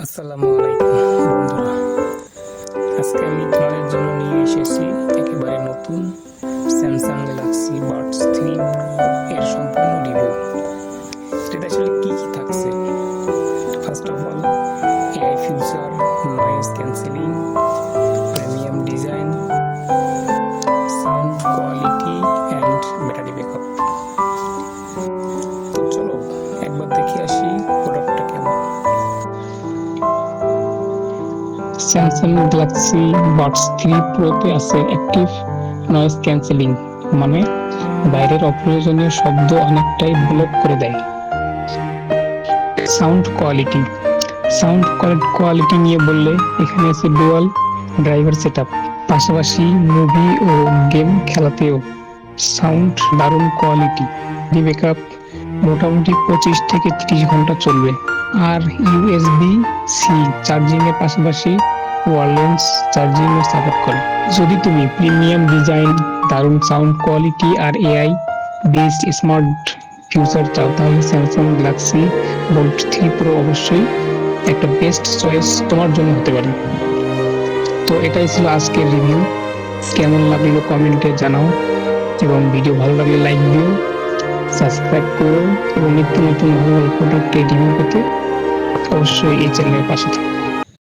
আসসালামু আলাইকুম বন্ধুরা, আজকে আমি তোমাদের জন্য নিয়ে এসেছি একেবারে নতুন স্যামসাং গ্যালাক্সি বাডস 3 এর সম্পূর্ণ রিভিউ। এটা আসলে কি কি থাকছে? First of all, AI future, noise cancelling, premium design, sound quality and battery backup. তো চলো একবার দেখে আসি প্রোডাক্টটা কেমন। স্যামসাং গ্যালাক্সি বাডস 3 প্রোতে আছে অ্যাক্টিভ নয়েজ ক্যান্সেলিং, মানে বাইরের অপ্রয়োজনীয় শব্দ অনেকটাই ব্লক করে দেয়। সাউন্ড কোয়ালিটি নিয়ে বললে এখানে আছে ডুয়াল ড্রাইভার সেটআপ, পাশাপাশি মুভি ও গেম খেলাতেও সাউন্ড দারুণ কোয়ালিটি। ব্যাকআপ মোটামুটি 25 থেকে 30 ঘন্টা চলবে। আর ইউএসবি সি চার্জিং এর পাশাপাশি ওয়্যারলেস চার্জিং ও সাপোর্ট করে। যদি তুমি প্রিমিয়াম ডিজাইন, দারুণ সাউন্ড কোয়ালিটি আর এআই বেসড স্মার্ট ফিউচার চাও, তাহলে স্যামসাং গ্যালাক্সি বোল্ট 3 প্রো অবশ্যই একটা বেস্ট চয়েস তোমার জন্য হতে পারে। তো এটাই ছিল আজকের রিভিউ। কেমন লাগলো কমেন্টে জানাও, এবং ভিডিও ভালো লাগলে লাইক দিও, সাবস্ক্রাইব করো, এবং নিত্য নতুন ভালো ভালো প্রোডাক্টের রিভিউ পেতে অবশ্যই এই চ্যানেলের পাশে থাকো।